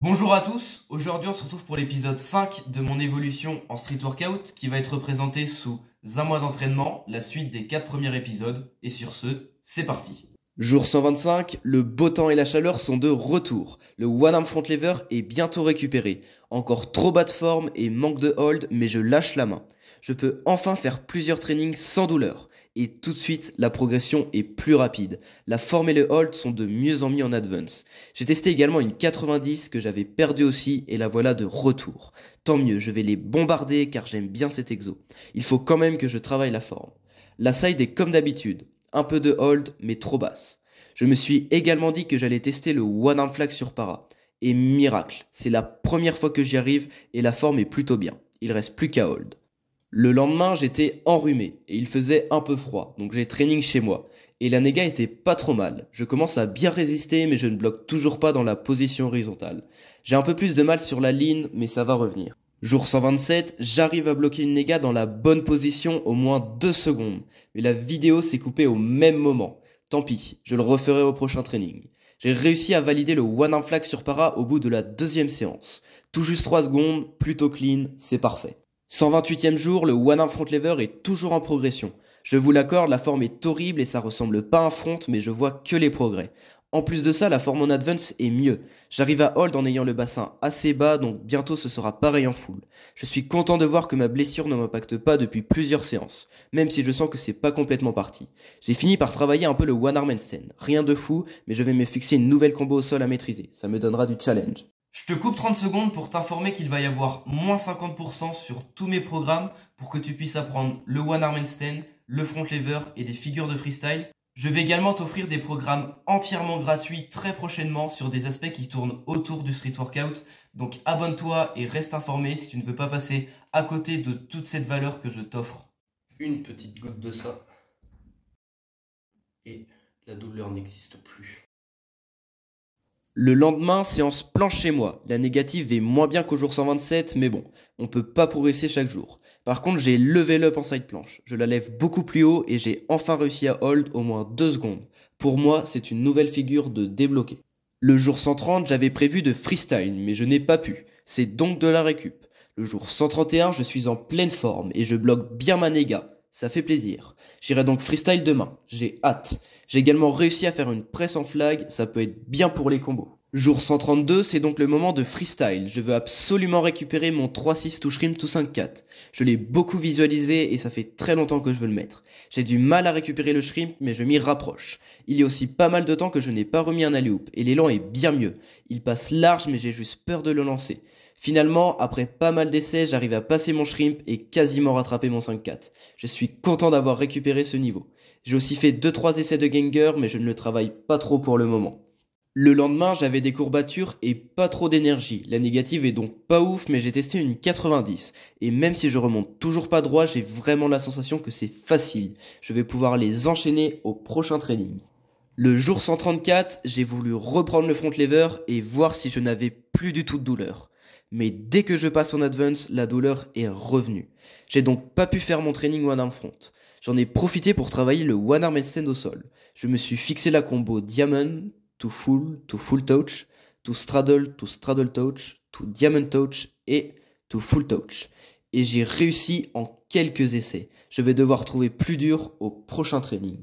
Bonjour à tous, aujourd'hui on se retrouve pour l'épisode 5 de mon évolution en street workout qui va être présenté sous un mois d'entraînement, la suite des 4 premiers épisodes, et sur ce, c'est parti. Jour 125, le beau temps et la chaleur sont de retour. Le one arm front lever est bientôt récupéré. Encore trop bas de forme et manque de hold, mais je lâche la main. Je peux enfin faire plusieurs trainings sans douleur. Et tout de suite, la progression est plus rapide. La forme et le hold sont de mieux en mieux en advance. J'ai testé également une 90 que j'avais perdue aussi et la voilà de retour. Tant mieux, je vais les bombarder car j'aime bien cet exo. Il faut quand même que je travaille la forme. La side est comme d'habitude. Un peu de hold, mais trop basse. Je me suis également dit que j'allais tester le one arm flag sur para. Et miracle, c'est la première fois que j'y arrive et la forme est plutôt bien. Il reste plus qu'à hold. Le lendemain, j'étais enrhumé et il faisait un peu froid, donc j'ai training chez moi. Et la néga était pas trop mal. Je commence à bien résister, mais je ne bloque toujours pas dans la position horizontale. J'ai un peu plus de mal sur la ligne, mais ça va revenir. Jour 127, j'arrive à bloquer une néga dans la bonne position au moins 2 secondes. Mais la vidéo s'est coupée au même moment. Tant pis, je le referai au prochain training. J'ai réussi à valider le one arm flag sur para au bout de la deuxième séance. Tout juste 3 secondes, plutôt clean, c'est parfait. 128e jour, le one arm front lever est toujours en progression. Je vous l'accorde, la forme est horrible et ça ressemble pas à un front, mais je vois que les progrès. En plus de ça, la forme en advance est mieux. J'arrive à hold en ayant le bassin assez bas, donc bientôt ce sera pareil en full. Je suis content de voir que ma blessure ne m'impacte pas depuis plusieurs séances, même si je sens que c'est pas complètement parti. J'ai fini par travailler un peu le one arm handstand. Rien de fou, mais je vais me fixer une nouvelle combo au sol à maîtriser. Ça me donnera du challenge. Je te coupe 30 secondes pour t'informer qu'il va y avoir moins 50% sur tous mes programmes pour que tu puisses apprendre le one arm handstand, le front lever et des figures de freestyle. Je vais également t'offrir des programmes entièrement gratuits très prochainement sur des aspects qui tournent autour du street workout. Donc abonne-toi et reste informé si tu ne veux pas passer à côté de toute cette valeur que je t'offre. Une petite goutte de ça et la douleur n'existe plus. Le lendemain, séance planche chez moi. La négative est moins bien qu'au jour 127, mais bon, on peut pas progresser chaque jour. Par contre, j'ai level up en side planche. Je la lève beaucoup plus haut et j'ai enfin réussi à hold au moins 2 secondes. Pour moi, c'est une nouvelle figure de débloquer. Le jour 130, j'avais prévu de freestyle, mais je n'ai pas pu. C'est donc de la récup. Le jour 131, je suis en pleine forme et je bloque bien ma néga. Ça fait plaisir. J'irai donc freestyle demain. J'ai hâte. J'ai également réussi à faire une presse en flag, ça peut être bien pour les combos. Jour 132, c'est donc le moment de freestyle. Je veux absolument récupérer mon 3-6 touch rim tout 5-4. Je l'ai beaucoup visualisé et ça fait très longtemps que je veux le mettre. J'ai du mal à récupérer le shrimp, mais je m'y rapproche. Il y a aussi pas mal de temps que je n'ai pas remis un alley-oop et l'élan est bien mieux. Il passe large, mais j'ai juste peur de le lancer. Finalement, après pas mal d'essais, j'arrive à passer mon shrimp et quasiment rattraper mon 5-4. Je suis content d'avoir récupéré ce niveau. J'ai aussi fait 2-3 essais de ganger, mais je ne le travaille pas trop pour le moment. Le lendemain, j'avais des courbatures et pas trop d'énergie. La négative est donc pas ouf, mais j'ai testé une 90. Et même si je remonte toujours pas droit, j'ai vraiment la sensation que c'est facile. Je vais pouvoir les enchaîner au prochain training. Le jour 134, j'ai voulu reprendre le front lever et voir si je n'avais plus du tout de douleur. Mais dès que je passe en advance, la douleur est revenue. J'ai donc pas pu faire mon training one arm front. J'en ai profité pour travailler le one arm handstand au sol. Je me suis fixé la combo diamond, to full touch, to straddle touch, to diamond touch et to full touch. Et j'ai réussi en quelques essais. Je vais devoir trouver plus dur au prochain training.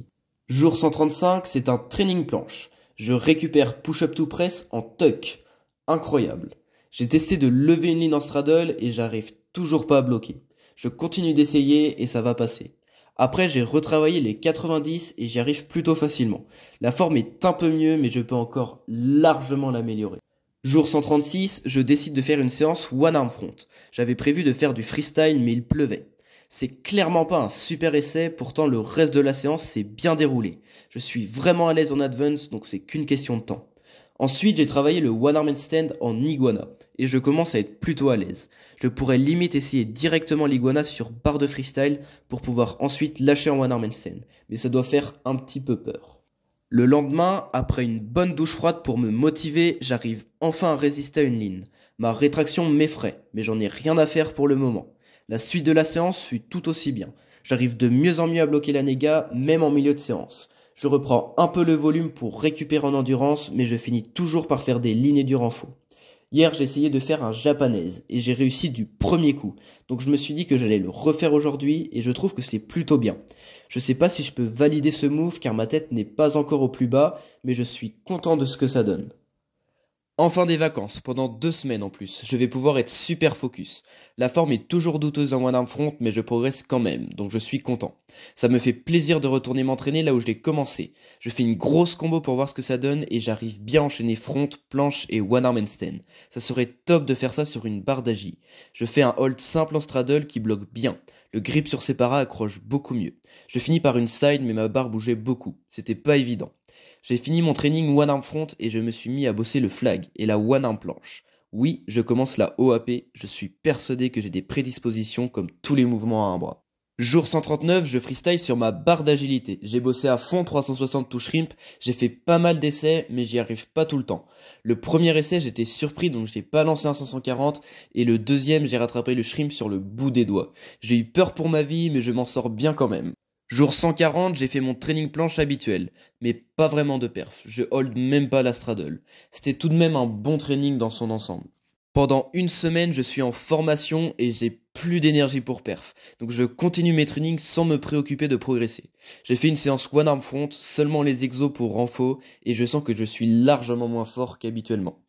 Jour 135, c'est un training planche. Je récupère push-up to press en tuck. Incroyable. J'ai testé de lever une ligne en straddle et j'arrive toujours pas à bloquer. Je continue d'essayer et ça va passer. Après, j'ai retravaillé les 90 et j'y arrive plutôt facilement. La forme est un peu mieux, mais je peux encore largement l'améliorer. Jour 136, je décide de faire une séance one arm front. J'avais prévu de faire du freestyle, mais il pleuvait. C'est clairement pas un super essai, pourtant le reste de la séance s'est bien déroulé. Je suis vraiment à l'aise en advance, donc c'est qu'une question de temps. Ensuite, j'ai travaillé le one arm handstand en iguana, et je commence à être plutôt à l'aise. Je pourrais limite essayer directement l'iguana sur barre de freestyle pour pouvoir ensuite lâcher en one arm handstand, mais ça doit faire un petit peu peur. Le lendemain, après une bonne douche froide pour me motiver, j'arrive enfin à résister à une ligne. Ma rétraction m'effraie, mais j'en ai rien à faire pour le moment. La suite de la séance fut tout aussi bien. J'arrive de mieux en mieux à bloquer la néga, même en milieu de séance. Je reprends un peu le volume pour récupérer en endurance, mais je finis toujours par faire des lignes dures en faux. Hier, j'ai essayé de faire un japonaise et j'ai réussi du premier coup. Donc je me suis dit que j'allais le refaire aujourd'hui et je trouve que c'est plutôt bien. Je sais pas si je peux valider ce move car ma tête n'est pas encore au plus bas, mais je suis content de ce que ça donne. Enfin des vacances, pendant 2 semaines en plus, je vais pouvoir être super focus. La forme est toujours douteuse en one arm front, mais je progresse quand même, donc je suis content. Ça me fait plaisir de retourner m'entraîner là où je l'ai commencé. Je fais une grosse combo pour voir ce que ça donne et j'arrive bien à enchaîner front, planche et one arm handstand. Ça serait top de faire ça sur une barre d'agi. Je fais un hold simple en straddle qui bloque bien. Le grip sur ses paras accroche beaucoup mieux. Je finis par une side mais ma barre bougeait beaucoup, c'était pas évident. J'ai fini mon training one arm front et je me suis mis à bosser le flag et la one arm planche. Oui, je commence la OAP, je suis persuadé que j'ai des prédispositions comme tous les mouvements à un bras. Jour 139, je freestyle sur ma barre d'agilité. J'ai bossé à fond 360 to shrimp, j'ai fait pas mal d'essais mais j'y arrive pas tout le temps. Le premier essai j'étais surpris donc j'ai pas lancé un 540 et le deuxième j'ai rattrapé le shrimp sur le bout des doigts. J'ai eu peur pour ma vie mais je m'en sors bien quand même. Jour 140, j'ai fait mon training planche habituel, mais pas vraiment de perf, je hold même pas la straddle. C'était tout de même un bon training dans son ensemble. Pendant 1 semaine, je suis en formation et j'ai plus d'énergie pour perf, donc je continue mes trainings sans me préoccuper de progresser. J'ai fait une séance one arm front, seulement les exos pour renfo, et je sens que je suis largement moins fort qu'habituellement.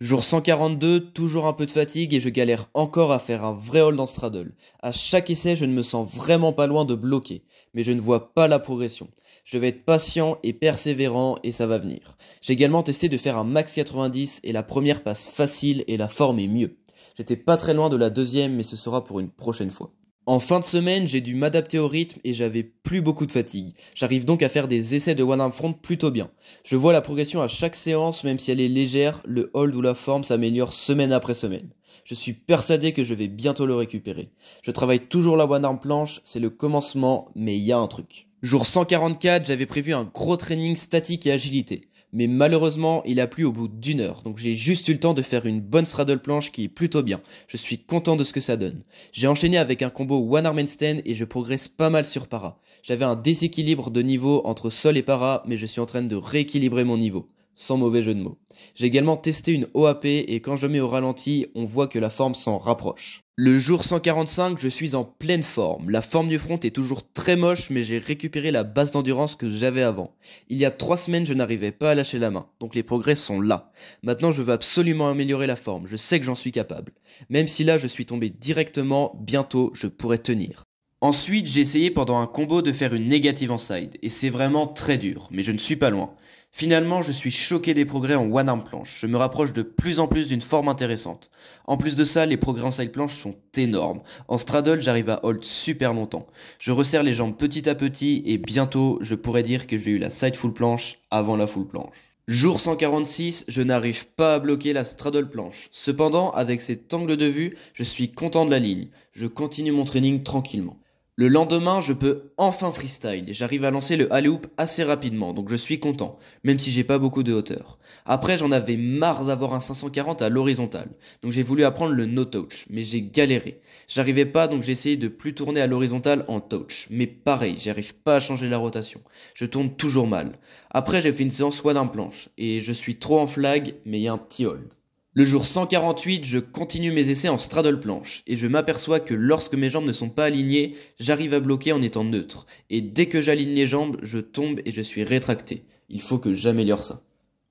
Jour 142, toujours un peu de fatigue et je galère encore à faire un vrai hold en straddle. À chaque essai, je ne me sens vraiment pas loin de bloquer, mais je ne vois pas la progression. Je vais être patient et persévérant et ça va venir. J'ai également testé de faire un max 90 et la première passe facile et la forme est mieux. J'étais pas très loin de la deuxième mais ce sera pour une prochaine fois. En fin de semaine, j'ai dû m'adapter au rythme et j'avais plus beaucoup de fatigue. J'arrive donc à faire des essais de one arm front plutôt bien. Je vois la progression à chaque séance, même si elle est légère, le hold ou la forme s'améliore semaine après semaine. Je suis persuadé que je vais bientôt le récupérer. Je travaille toujours la one arm planche, c'est le commencement, mais il y a un truc. Jour 144, j'avais prévu un gros training statique et agilité. Mais malheureusement, il a plu au bout d'1 heure, donc j'ai juste eu le temps de faire une bonne straddle planche qui est plutôt bien. Je suis content de ce que ça donne. J'ai enchaîné avec un combo one arm handstand et je progresse pas mal sur para. J'avais un déséquilibre de niveau entre sol et para, mais je suis en train de rééquilibrer mon niveau. Sans mauvais jeu de mots. J'ai également testé une OAP et quand je mets au ralenti, on voit que la forme s'en rapproche. Le jour 145, je suis en pleine forme. La forme du front est toujours très moche, mais j'ai récupéré la base d'endurance que j'avais avant. Il y a 3 semaines, je n'arrivais pas à lâcher la main, donc les progrès sont là. Maintenant, je veux absolument améliorer la forme, je sais que j'en suis capable. Même si là, je suis tombé directement, bientôt, je pourrais tenir. Ensuite, j'ai essayé pendant un combo de faire une négative en side, et c'est vraiment très dur, mais je ne suis pas loin. Finalement, je suis choqué des progrès en one arm planche, je me rapproche de plus en plus d'une forme intéressante. En plus de ça, les progrès en side planche sont énormes. En straddle, j'arrive à hold super longtemps. Je resserre les jambes petit à petit et bientôt, je pourrais dire que j'ai eu la side full planche avant la full planche. Jour 146, je n'arrive pas à bloquer la straddle planche. Cependant, avec cet angle de vue, je suis content de la ligne. Je continue mon training tranquillement. Le lendemain, je peux enfin freestyle. J'arrive à lancer le alley-oop assez rapidement, donc je suis content, même si j'ai pas beaucoup de hauteur. Après, j'en avais marre d'avoir un 540 à l'horizontale, donc j'ai voulu apprendre le no touch, mais j'ai galéré. J'arrivais pas, donc j'ai essayé de plus tourner à l'horizontale en touch, mais pareil, j'arrive pas à changer la rotation. Je tourne toujours mal. Après, j'ai fait une séance one arm planche, et je suis trop en flag, mais il y a un petit hold. Le jour 148, je continue mes essais en straddle planche et je m'aperçois que lorsque mes jambes ne sont pas alignées, j'arrive à bloquer en étant neutre. Et dès que j'aligne les jambes, je tombe et je suis rétracté. Il faut que j'améliore ça.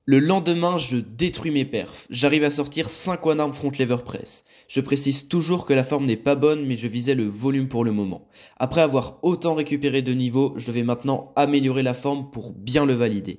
Le lendemain, je détruis mes perfs. J'arrive à sortir 5 one arm front lever press. Je précise toujours que la forme n'est pas bonne, mais je visais le volume pour le moment. Après avoir autant récupéré de niveau, je devais maintenant améliorer la forme pour bien le valider.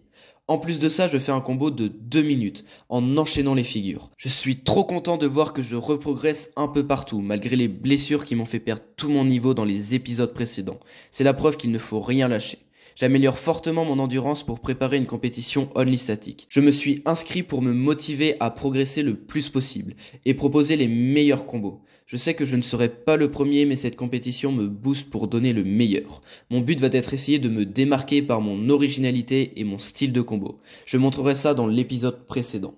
En plus de ça, je fais un combo de 2 minutes, en enchaînant les figures. Je suis trop content de voir que je reprogresse un peu partout, malgré les blessures qui m'ont fait perdre tout mon niveau dans les épisodes précédents. C'est la preuve qu'il ne faut rien lâcher. J'améliore fortement mon endurance pour préparer une compétition only statique. Je me suis inscrit pour me motiver à progresser le plus possible et proposer les meilleurs combos. Je sais que je ne serai pas le premier, mais cette compétition me booste pour donner le meilleur. Mon but va être essayer de me démarquer par mon originalité et mon style de combo. Je montrerai ça dans l'épisode précédent.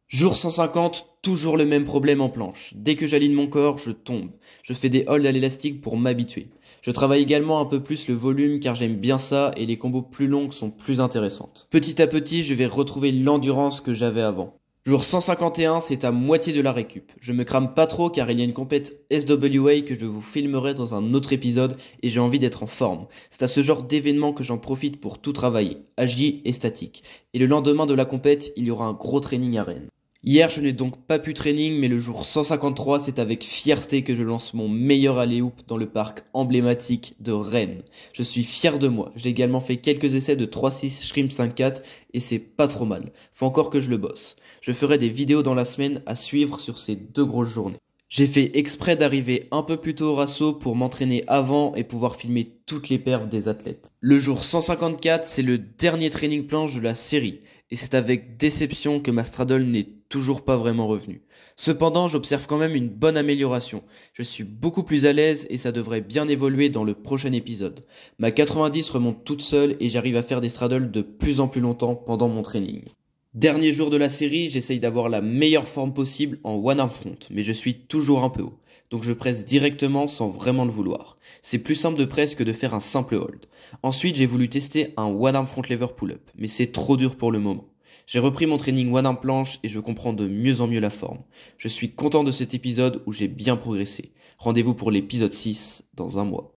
Jour 150, toujours le même problème en planche. Dès que j'aligne mon corps, je tombe. Je fais des holds à l'élastique pour m'habituer. Je travaille également un peu plus le volume car j'aime bien ça et les combos plus longues sont plus intéressantes. Petit à petit, je vais retrouver l'endurance que j'avais avant. Jour 151, c'est à moitié de la récup. Je me crame pas trop car il y a une compète SWA que je vous filmerai dans un autre épisode et j'ai envie d'être en forme. C'est à ce genre d'événement que j'en profite pour tout travailler, agi et statique. Et le lendemain de la compète, il y aura un gros training à Rennes. Hier, je n'ai donc pas pu training, mais le jour 153, c'est avec fierté que je lance mon meilleur alley-oop dans le parc emblématique de Rennes. Je suis fier de moi. J'ai également fait quelques essais de 3-6 shrimp 5-4 et c'est pas trop mal. Faut encore que je le bosse. Je ferai des vidéos dans la semaine à suivre sur ces 2 grosses journées. J'ai fait exprès d'arriver un peu plus tôt au RASO pour m'entraîner avant et pouvoir filmer toutes les perfs des athlètes. Le jour 154, c'est le dernier training planche de la série. Et c'est avec déception que ma straddle n'est toujours pas vraiment revenue. Cependant, j'observe quand même une bonne amélioration. Je suis beaucoup plus à l'aise et ça devrait bien évoluer dans le prochain épisode. Ma 90 remonte toute seule et j'arrive à faire des straddles de plus en plus longtemps pendant mon training. Dernier jour de la série, j'essaye d'avoir la meilleure forme possible en one arm front, mais je suis toujours un peu haut. Donc je presse directement sans vraiment le vouloir. C'est plus simple de presse que de faire un simple hold. Ensuite, j'ai voulu tester un one arm front lever pull-up, mais c'est trop dur pour le moment. J'ai repris mon training one arm planche et je comprends de mieux en mieux la forme. Je suis content de cet épisode où j'ai bien progressé. Rendez-vous pour l'épisode 6 dans un mois.